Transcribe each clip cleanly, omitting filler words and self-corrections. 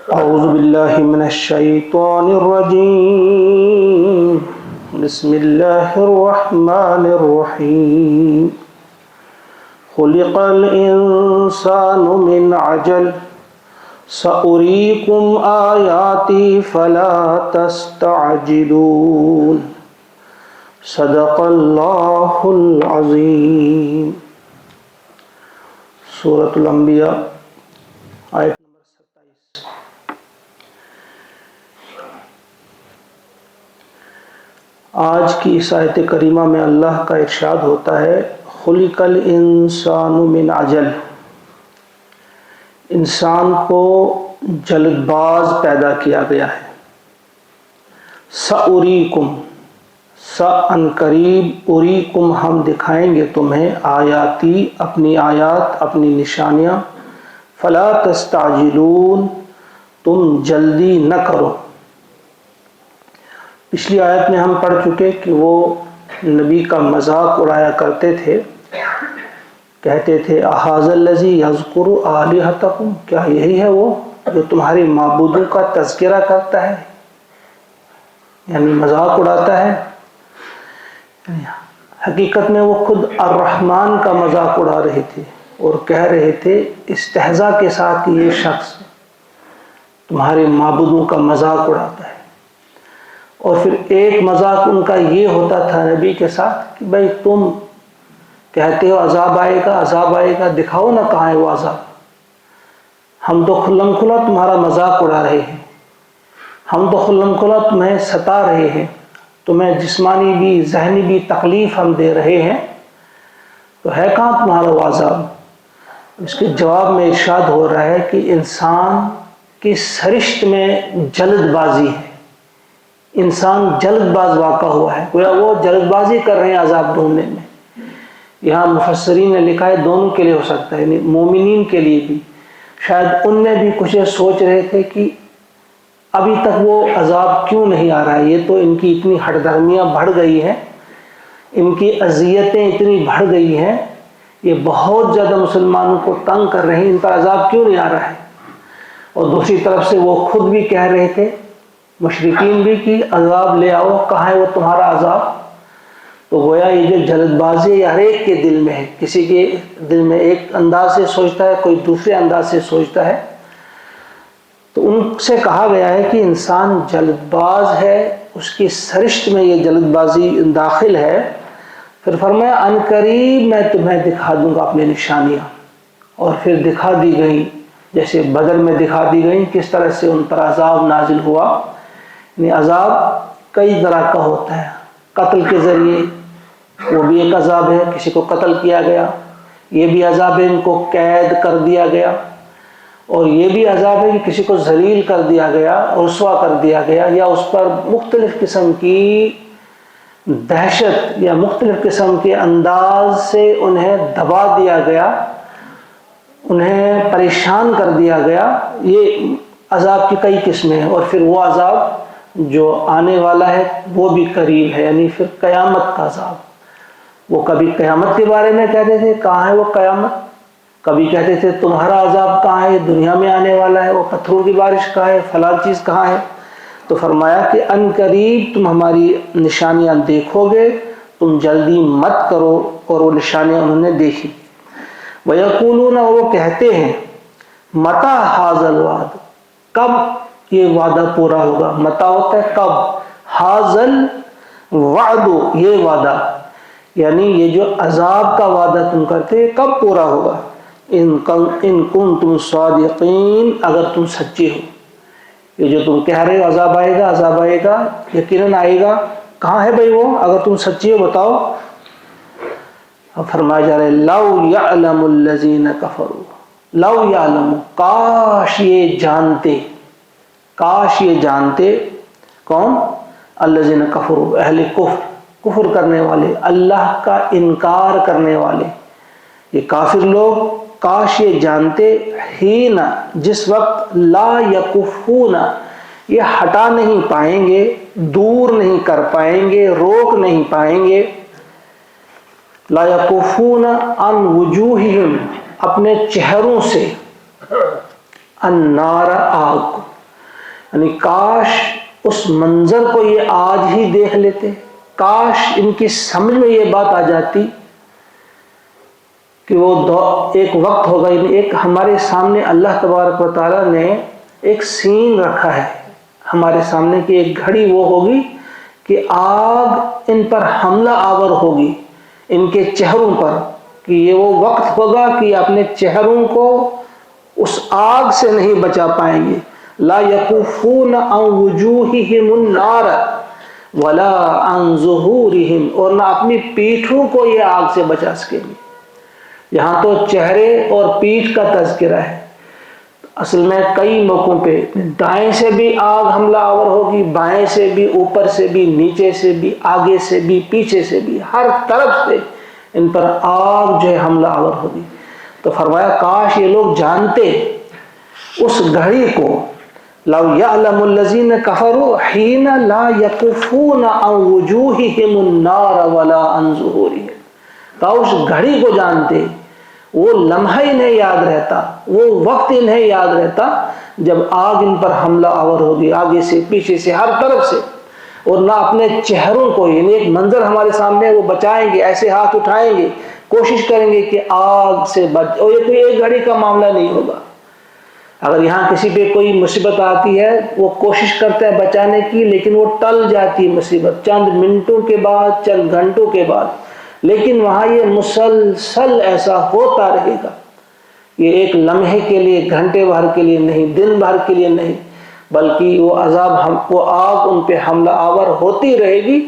أعوذ بالله من الشيطان الرجيم. بسم الله الرحمن الرحيم. خلق الإنسان من عجل سأريكم آياتي فلا تستعجلون. صدق اللہ العظیم. سورۃ الانبیاء آیت نمبر 27. آج کی اس آیت کریمہ میں اللہ کا ارشاد ہوتا ہے خلق الانسان من عجل. انسان کو جلد باز پیدا کیا گیا ہے. سأریکم، ان قریب، اریکم ہم دکھائیں گے تمہیں، آیاتی اپنی آیات، اپنی نشانیاں، فلا تستعجلون تم جلدی نہ کرو. پچھلی آیت میں ہم پڑھ چکے کہ وہ نبی کا مذاق اڑایا کرتے تھے، کہتے تھے اھذا الذی یذکر آلہتکم، کیا یہی ہے وہ جو تمہارے معبودوں کا تذکرہ کرتا ہے، یعنی مذاق اڑاتا ہے. حقیقت میں وہ خود الرحمن کا مذاق اڑا رہے تھے اور کہہ رہے تھے استہزاء کے ساتھ کہ یہ شخص تمہارے معبودوں کا مذاق اڑاتا ہے. اور پھر ایک مذاق ان کا یہ ہوتا تھا نبی کے ساتھ کہ بھائی تم کہتے ہو عذاب آئے گا، عذاب آئے گا، دکھاؤ نا کہاں ہے وہ عذاب. ہم تو کھلم کھلا تمہارا مذاق اڑا رہے ہیں، ہم تو کھلم کھلا تمہیں ستا رہے ہیں، تمہیں جسمانی بھی ذہنی بھی تکلیف ہم دے رہے ہیں، تو ہے کہاں تمہارا وہ عذاب. اس کے جواب میں ارشاد ہو رہا ہے کہ انسان کی سرشت میں جلد بازی ہے. انسان جلد باز واقع ہوا ہے، گویا وہ جلد بازی کر رہے ہیں عذاب ڈھونڈنے میں. یہاں مفسرین نے لکھا ہے دونوں کے لیے ہو سکتا ہے، یعنی مومنین کے لیے بھی. شاید ان میں بھی کچھ سوچ رہے تھے کہ ابھی تک وہ عذاب کیوں نہیں آ رہا ہے، یہ تو ان کی اتنی ہٹ دھرمیاں بڑھ گئی ہیں، ان کی اذیتیں اتنی بڑھ گئی ہیں، یہ بہت زیادہ مسلمانوں کو تنگ کر رہے ہیں، ان پر عذاب کیوں نہیں آ رہا ہے. اور دوسری طرف سے وہ خود بھی کہہ رہے تھے، مشرکین بھی، کہ عذاب لے آؤ، کہاں ہے وہ تمہارا عذاب. تو گویا یہ جو جلد بازی ہر ایک کے دل میں ہے، کسی کے دل میں ایک انداز سے سوچتا ہے، کوئی دوسرے انداز سے سوچتا ہے. تو ان سے کہا گیا ہے کہ انسان جلد باز ہے، اس کی سرشت میں یہ جلد بازی داخل ہے. پھر فرمایا ان قریب میں تمہیں دکھا دوں گا اپنی نشانیاں. اور پھر دکھا دی گئیں، جیسے بدر میں دکھا دی گئیں کس طرح سے ان پر عذاب نازل ہوا. یعنی عذاب کئی طرح کا ہوتا ہے. قتل کے ذریعے وہ بھی ایک عذاب ہے، کسی کو قتل کیا گیا، یہ بھی عذاب ہے، ان کو قید کر دیا گیا. اور یہ بھی عذاب ہے کہ کسی کو ذلیل کر دیا گیا، رسوا کر دیا گیا، یا اس پر مختلف قسم کی دہشت یا مختلف قسم کے انداز سے انہیں دبا دیا گیا، انہیں پریشان کر دیا گیا. یہ عذاب کی کئی قسمیں ہیں. اور پھر وہ عذاب جو آنے والا ہے وہ بھی قریب ہے، یعنی پھر قیامت کا عذاب. وہ کبھی قیامت کے بارے میں کہتے تھے کہاں ہے وہ قیامت، کبھی کہتے تھے تمہارا عذاب کہاں ہے، دنیا میں آنے والا ہے، وہ پتھروں کی بارش کہاں ہے، فلاں چیز کہاں ہے. تو فرمایا کہ ان قریب تم ہماری نشانیاں دیکھو گے، تم جلدی مت کرو. اور وہ نشانیاں انہوں نے دیکھی. وَيَقُولُونَ، اور وہ کہتے ہیں مَتَى هَذَا الْوَعْدُ، کب یہ وعدہ پورا ہوگا. متا ہوتا ہے کب، هَذَا الْوَعْدُ یہ وعدہ، یعنی یہ جو عذاب کا وعدہ تم کرتے کب پورا ہوگا. ان کنتم صادقین، اگر تم سچے ہو. یہ جو تم کہہ رہے ہو عذاب آئے گا، عذاب آئے گا، یقیناً آئے گا، کہاں ہے بھائی وہ، اگر تم سچے ہو بتاؤ. اب فرمایا جا رہا ہے لو یعلم الذین کفروا، لو یعلم، کاش یہ جانتے، کاش یہ جانتے کون، الذین کفروا، اہل کفر، کفر کرنے والے، اللہ کا انکار کرنے والے، یہ کافر لوگ، کاش یہ جانتے، حین، جس وقت، لا یکفون، یہ ہٹا نہیں پائیں گے، دور نہیں کر پائیں گے، روک نہیں پائیں گے. لا یکفون عن وجوہہم، اپنے چہروں سے، النار، آگ. یعنی کاش اس منظر کو یہ آج ہی دیکھ لیتے، کاش ان کی سمجھ میں یہ بات آ جاتی کہ وہ ایک وقت ہوگا، ایک ہمارے سامنے اللہ تبارک و تعالیٰ نے ایک سین رکھا ہے ہمارے سامنے کی، ایک گھڑی وہ ہوگی کہ آگ ان پر حملہ آور ہوگی، ان کے چہروں پر، کہ یہ وہ وقت ہوگا کہ اپنے چہروں کو اس آگ سے نہیں بچا پائیں گے. لا یکفون عن وجوہہم النار ولا عن ظہورہم، اور نہ اپنی پیٹھوں کو یہ آگ سے بچا سکیں گے. یہاں تو چہرے اور پیٹھ کا تذکرہ ہے، اصل میں کئی موقعوں پہ دائیں سے بھی آگ حملہ آور ہوگی، بائیں سے بھی، اوپر سے بھی، نیچے سے بھی، آگے سے بھی، پیچھے سے بھی، ہر طرف سے ان پر آگ جو ہے حملہ آور ہوگی. تو فرمایا کاش یہ لوگ جانتے اس گھڑی کو، لو یعلم الذین کفروا حین لا یکفون عن وجوہہم النار ولا عن ظہورہم، کاش اس گھڑی کو جانتے، وہ لمحہ انہیں یاد رہتا، وہ وقت انہیں یاد رہتا جب آگ ان پر حملہ آور ہوگی، آگے سے، پیچھے سے، ہر طرف سے، اور نہ اپنے چہروں کو، یعنی ایک منظر ہمارے سامنے وہ بچائیں گے، ایسے ہاتھ اٹھائیں گے، کوشش کریں گے کہ آگ سے بچ، اور یہ کوئی ایک گھڑی کا معاملہ نہیں ہوگا. اگر یہاں کسی پہ کوئی مصیبت آتی ہے وہ کوشش کرتا ہے بچانے کی، لیکن وہ ٹل جاتی ہے مصیبت چند منٹوں کے بعد، چند گھنٹوں کے بعد. لیکن وہاں یہ مسلسل ایسا ہوتا رہے گا، یہ ایک لمحے کے لیے، گھنٹے بھر کے لیے نہیں، دن بھر کے لیے نہیں، بلکہ وہ عذاب، وہ آگ ان پہ حملہ آور ہوتی رہے گی.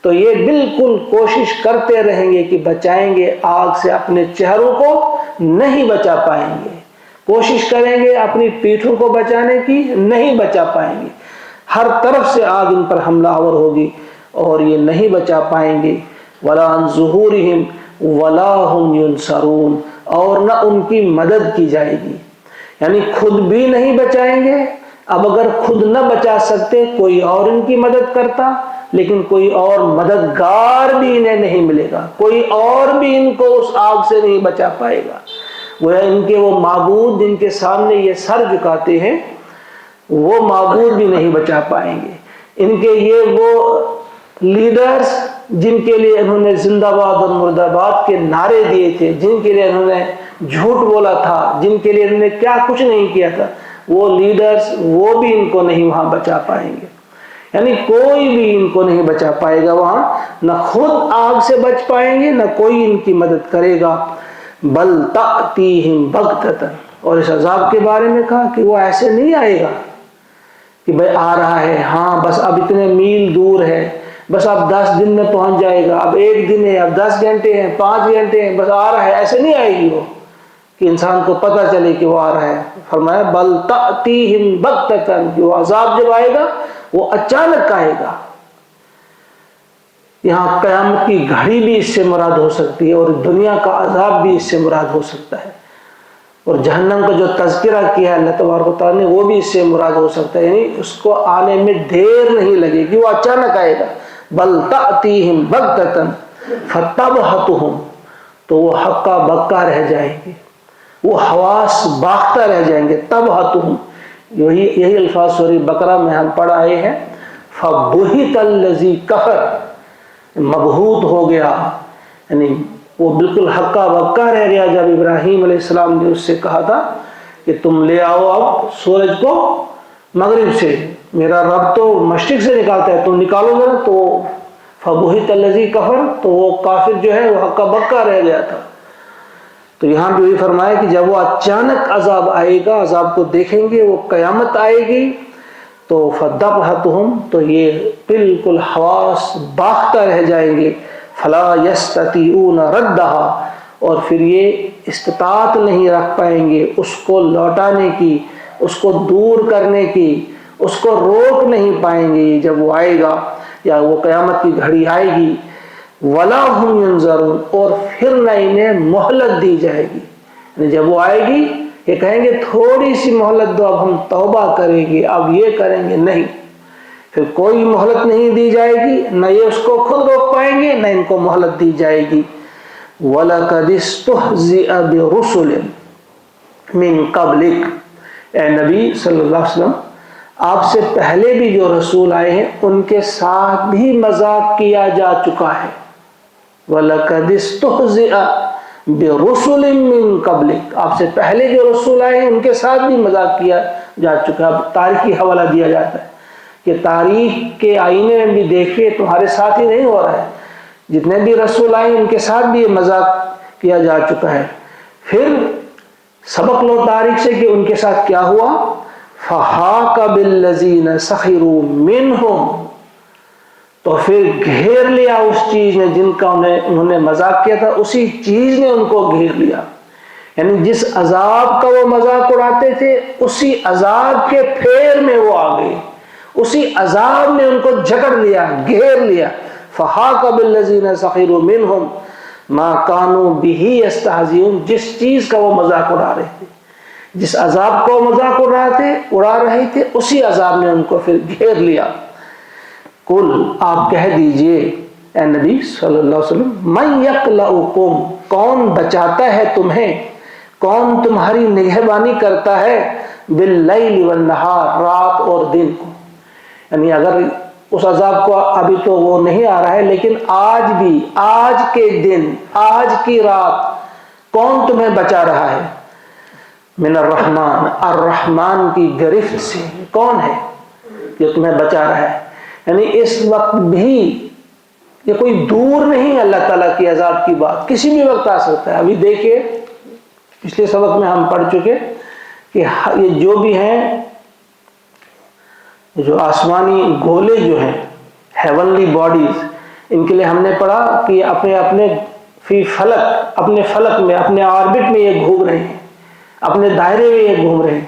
تو یہ بالکل کوشش کرتے رہیں گے کہ بچائیں گے آگ سے، اپنے چہروں کو نہیں بچا پائیں گے، کوشش کریں گے اپنی پیٹھوں کو بچانے کی، نہیں بچا پائیں گے. ہر طرف سے آگ ان پر حملہ آور ہوگی اور یہ نہیں بچا پائیں گے. وَلَا عَنْ ظُهُورِهِمْ وَلَا هُمْ يُنْصَرُونَ، اور نہ ان کی مدد کی جائے گی. یعنی خود بھی نہیں بچائیں گے. اب اگر خود نہ بچا سکتے کوئی اور ان کی مدد کرتا، لیکن کوئی اور مددگار بھی انہیں نہیں ملے گا، کوئی اور بھی ان کو اس آگ سے نہیں بچا پائے گا. وہ ان کے وہ معبود جن کے سامنے یہ سر جھکاتے ہیں، وہ معبود بھی نہیں بچا پائیں گے. ان کے یہ وہ لیڈرز جن کے لیے انہوں نے زندہ باد اور مرد آباد کے نعرے دیے تھے، جن کے لیے انہوں نے جھوٹ بولا تھا، جن کے لیے انہوں نے کیا کچھ نہیں کیا تھا، وہ لیڈرز وہ بھی ان کو نہیں وہاں بچا پائیں گے. یعنی کوئی بھی ان کو نہیں بچا پائے گا وہاں، نہ خود آگ سے بچ پائیں گے، نہ کوئی ان کی مدد کرے گا. بل تأتیہم بغتۃ، اور اس عذاب کے بارے میں کہا کہ وہ ایسے نہیں آئے گا کہ بھئی آ رہا ہے، ہاں بس اب اتنے میل دور ہے، بس اب 10 دن میں پہنچ جائے گا، اب 1 دن ہے، اب 10 گھنٹے ہیں، 5 گھنٹے ہیں، بس آ رہا ہے. ایسے نہیں آئے گی وہ کہ انسان کو پتہ چلے کہ وہ آ رہا ہے. فرمایا بل تأتیہم بغتۃ، کہ وہ عذاب جب آئے گا وہ اچانک آئے گا. یہاں قیامت کی گھڑی بھی اس سے مراد ہو سکتی ہے، اور دنیا کا عذاب بھی اس سے مراد ہو سکتا ہے، اور جہنم کا جو تذکرہ کیا ہے اللہ تبارک و تعالیٰ نے وہ بھی اس سے مراد ہو سکتا ہے. یعنی اس کو آنے میں دیر نہیں لگے گی، وہ اچانک آئے گا. بل تأتیہم بغتۃ فتبہتہم، تو وہ حقہ بکا رہ جائیں گے، وہ حواس باختہ رہ جائیں گے. تبہتہم، یہی الفاظ سورہ بقرہ میں ہم پڑھ آئے ہیں. فبہت الذی کفر، مبہوت ہو گیا، یعنی وہ بالکل ہکا بکا رہ گیا جب ابراہیم علیہ السلام نے اس سے کہا تھا کہ تم لے آؤ اب سورج کو مغرب سے، میرا رب تو مشرق سے نکالتا ہے، تم نکالو گے نا. تو فبہت الذی کفر، تو وہ کافر جو ہے وہ ہکا بکا رہ گیا تھا. تو یہاں بھی وہی فرمایا کہ جب وہ اچانک عذاب آئے گا، عذاب کو دیکھیں گے، وہ قیامت آئے گی، تو فدبہتہم، تو یہ بالکل حواس باختہ رہ جائیں گے. فلا یستطیعون ردہا، اور پھر یہ استطاعت نہیں رکھ پائیں گے اس کو لوٹانے کی، اس کو دور کرنے کی، اس کو روک نہیں پائیں گے جب وہ آئے گا، یا وہ قیامت کی گھڑی آئے گی. ولا ہم ینظرون، اور پھر نہ انہیں مہلت دی جائے گی. یعنی جب وہ آئے گی یہ کہیں گے تھوڑی سی مہلت دو، اب ہم توبہ کریں گے، اب یہ کریں گے، نہیں، پھر کوئی مہلت نہیں دی جائے گی. نہ یہ اس کو خود روک پائیں گے، نہ ان کو مہلت دی جائے گی. وَلَقَدِ اسْتُهْزِئَ بِرُسُلٍ مِّن قَبْلِكَ، اے نبی صلی اللہ علیہ وسلم، آپ سے پہلے بھی جو رسول آئے ہیں ان کے ساتھ بھی مذاق کیا جا چکا ہے. وَلَقَدِ اسْتُهْزِئَ بِرُسُلٍ مِّن قَبْلِكَ، آپ سے پہلے جو رسول آئے ہیں ان کے ساتھ بھی مذاق کیا جا چکا ہے. اب تاریخی حوالہ دیا جاتا ہے کہ تاریخ کے آئینے میں بھی دیکھیے تمہارے ساتھ ہی نہیں ہو رہا ہے، جتنے بھی رسول آئے ان کے ساتھ بھی یہ مذاق کیا جا چکا ہے. پھر سبق لو تاریخ سے کہ ان کے ساتھ کیا ہوا. فَحَاقَ بِالَّذِينَ سَخِرُوا مِنْهُمْ، تو پھر گھیر لیا اس چیز نے جن کا انہوں نے مذاق کیا تھا، اسی چیز نے ان کو گھیر لیا. یعنی جس عذاب کا وہ مذاق اڑاتے تھے اسی عذاب کے پھیر میں وہ آ گئے، اسی عذاب نے ان کو جکڑ لیا، گھیر لیا. فَحَاقَ بِالَّذِينَ سَخِرُوا مِنْهُمْ مَا كَانُوا بِهِ يَسْتَهْزِئُونَ، جس چیز کا وہ مذاق اڑا رہے تھے، جس عذاب کو مذاق اڑا رہے تھے اسی عذاب نے ان کو پھر گھیر لیا. قل، آپ کہہ دیجئے اے نبی صلی اللہ علیہ وسلم، من یکلؤکم، کون بچاتا ہے تمہیں، کون تمہاری نگہبانی کرتا ہے، باللیل والنہار، رات اور دن کو. یعنی اگر اس عذاب کو ابھی تو وہ نہیں آ رہا ہے لیکن آج بھی، آج کے دن، آج کی رات کون تمہیں بچا رہا ہے. من الرحمن، الرحمن کی گرفت سے کون ہے جو تمہیں بچا رہا ہے. یعنی اس وقت بھی یہ کوئی دور نہیں ہے اللہ تعالیٰ کی عذاب کی بات، کسی بھی وقت آ سکتا ہے. ابھی دیکھیے پچھلے سبق میں ہم پڑھ چکے کہ یہ جو بھی ہیں، جو آسمانی گولے جو ہیں، ہیونلی باڈیز، ان کے لیے ہم نے پڑھا کہ اپنے اپنے فی فلک، اپنے فلک میں، اپنے آربٹ میں یہ گھوم رہے ہیں، اپنے دائرے میں یہ گھوم رہے ہیں.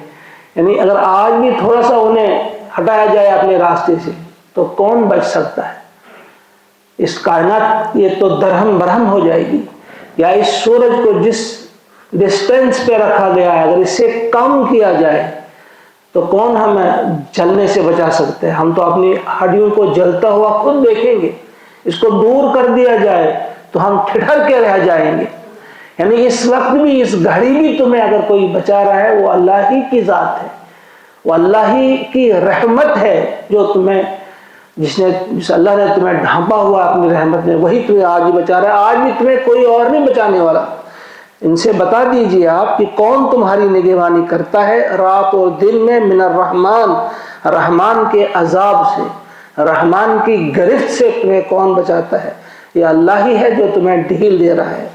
یعنی اگر آج بھی تھوڑا سا انہیں ہٹایا جائے اپنے راستے سے تو کون بچ سکتا ہے. اس کائنات یہ تو درہم برہم ہو جائے گی. یا اس سورج کو جس ڈسٹینس پہ رکھا گیا ہے اگر اس سے کم کیا جائے تو کون ہمیں جلنے سے بچا سکتے ہیں. ہم تو اپنی ہڈیوں کو جلتا ہوا خود دیکھیں گے، اس کو دور کر دیا جائے تو ہم ٹھٹر کے رہ جائیں گے. یعنی اس وقت بھی، اس گھڑی بھی تمہیں اگر کوئی بچا رہا ہے وہ اللہ ہی کی ذات ہے، وہ اللہ ہی کی رحمت ہے جو تمہیں، جس اللہ نے تمہیں ڈھانپا ہوا اپنی رحمت میں، وہی تمہیں آج بھی بچا رہا ہے. آج بھی تمہیں کوئی اور نہیں بچانے والا. ان سے بتا دیجئے آپ کہ کون تمہاری نگہبانی کرتا ہے رات اور دن میں. من الرحمن، رحمان کے عذاب سے، رحمان کی گرفت سے تمہیں کون بچاتا ہے. یہ اللہ ہی ہے جو تمہیں ڈھیل دے رہا ہے.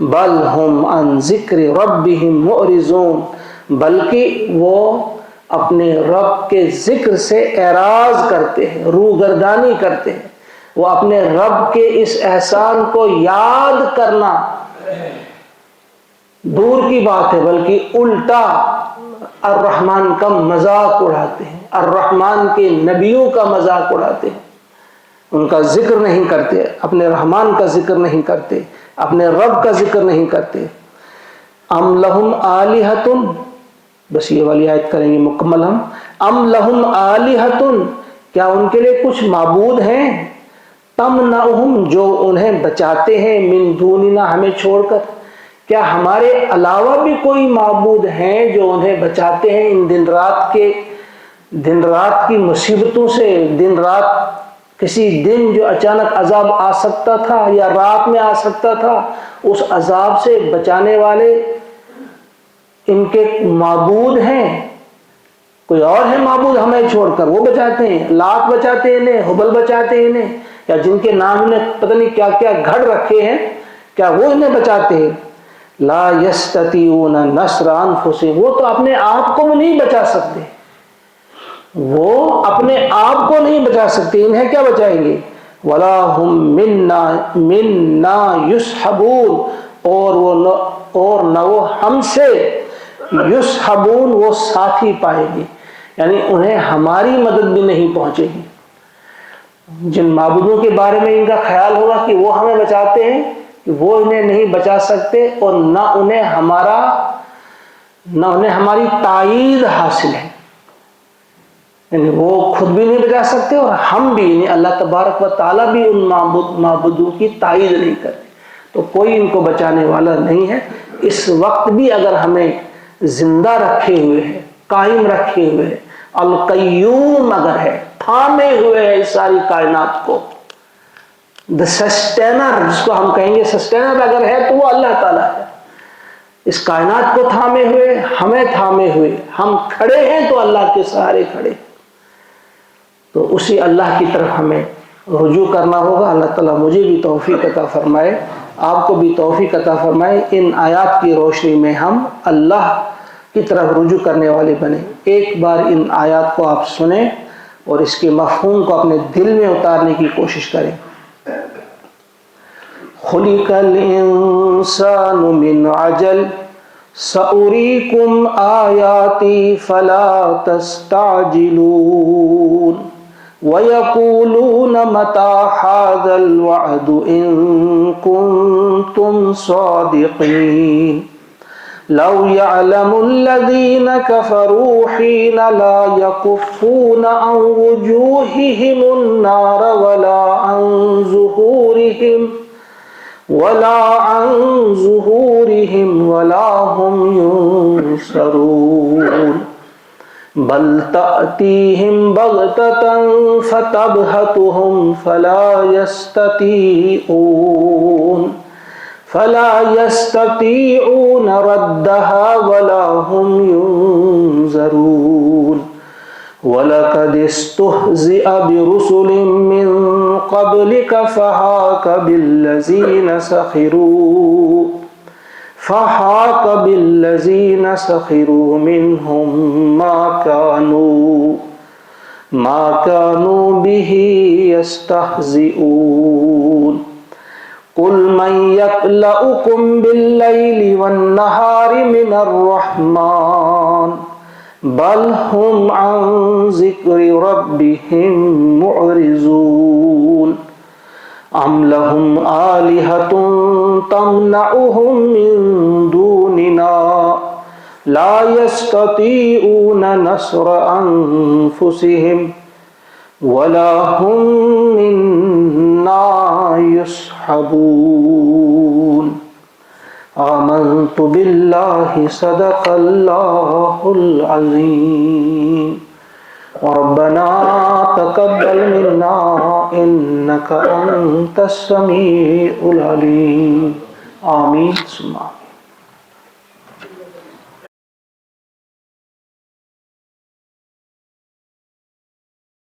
بل ہم عن ذکر ربہم معرضون، بلکہ وہ اپنے رب کے ذکر سے اعراض کرتے ہیں، روگردانی کرتے ہیں. وہ اپنے رب کے اس احسان کو یاد کرنا دور کی بات ہے، بلکہ الٹا الرحمن کا مذاق اڑاتے ہیں، الرحمن کے نبیوں کا مذاق اڑاتے ہیں. ان کا ذکر نہیں کرتے، اپنے رحمان کا ذکر نہیں کرتے، اپنے رب کا ذکر نہیں کرتے. ام لہم آلہۃ، بس یہ والی آیت کریں گے مکمل ہم. ام لہم آلہۃ، کیا ان کے لیے کچھ معبود ہیں، تمنعہم، جو انہیں بچاتے ہیں، من دوننا، ہمیں چھوڑ کر. کیا ہمارے علاوہ بھی کوئی معبود ہیں جو انہیں بچاتے ہیں ان دن رات کی مصیبتوں سے. دن رات کسی دن جو اچانک عذاب آ سکتا تھا یا رات میں آ سکتا تھا، اس عذاب سے بچانے والے ان کے معبود ہیں. کوئی اور ہے معبود ہمیں چھوڑ کر، وہ بچاتے ہیں. لات بچاتے ہیں انہیں، حبل بچاتے ہیں انہیں، یا جن کے نام انہیں پتہ نہیں کیا کیا گھڑ رکھے ہیں، کیا وہ انہیں بچاتے ہیں. لا یستطیعون نصر انفسہم، وہ تو اپنے آپ کو نہیں بچا سکتے، وہ اپنے آپ کو نہیں بچا سکتے، انہیں کیا بچائیں گے. ولا ہم منا یصحبون، اور نہ وہ ہم سے یصحبون، وہ ساتھی پائیں گے. یعنی انہیں ہماری مدد بھی نہیں پہنچے گی. جن معبودوں کے بارے میں ان کا خیال ہوگا کہ وہ ہمیں بچاتے ہیں، وہ انہیں نہیں بچا سکتے، اور نہ انہیں ہماری تائید حاصل ہے. یعنی وہ خود بھی نہیں بچا سکتے اور ہم بھی، یعنی اللہ تبارک و تعالیٰ بھی ان معبودوں کی تائید نہیں کرتے. تو کوئی ان کو بچانے والا نہیں ہے. اس وقت بھی اگر ہمیں زندہ رکھے ہوئے ہے، قائم رکھے ہوئے ہے القیوم اگر ہے، تھامے ہوئے ہے اس ساری کائنات کو، دا سسٹینر جس کو ہم کہیں گے سسٹینر اگر ہے تو وہ اللہ تعالیٰ ہے، اس کائنات کو تھامے ہوئے، ہمیں تھامے ہوئے، ہم کھڑے ہیں تو اللہ کے سہارے کھڑے، تو اسی اللہ کی طرف ہمیں رجوع کرنا ہوگا۔ اللہ تعالیٰ مجھے بھی توفیق عطا فرمائے، آپ کو بھی توفیق عطا فرمائے، ان آیات کی روشنی میں ہم اللہ کی طرف رجوع کرنے والے بنیں۔ ایک بار ان آیات کو آپ سنیں اور اس کے مفہوم کو اپنے دل میں اتارنے کی کوشش کریں۔ خلق الانسان من عجل سأریکم آیاتی فلا تستعجلون وَيَقُولُونَ مَتَى هَذَا الْوَعْدُ إِن كُنتُمْ صَادِقِينَ لَوْ يَعْلَمُ الَّذِينَ كَفَرُوا حِينَ لَا يَكُفُّونَ عَنْ وُجُوهِهِمُ النَّارَ وَلَا عَنْ ظُهُورِهِمْ وَلَا هُمْ يُنصَرُونَ بل تأتيهم بغتة فتبهتهم فلا يستطيعون ردها ولا هم ينظرون ولقد استهزئ برسل من قبلك فحاق بالذين سخروا منهم ما كانوا به يستهزئون قل من يكلؤكم بالليل والنهار من الرحمن بل هم عن ذكر ربهم معرضون أم لهم آلهة تمنعهم من دوننا لا يستطيعون نصر أنفسهم ولا هم منا يصحبون آمنت بالله صدق الله العظيم ربنا تقبل منا إنك أنت السميع العليم آمين ثم آمين۔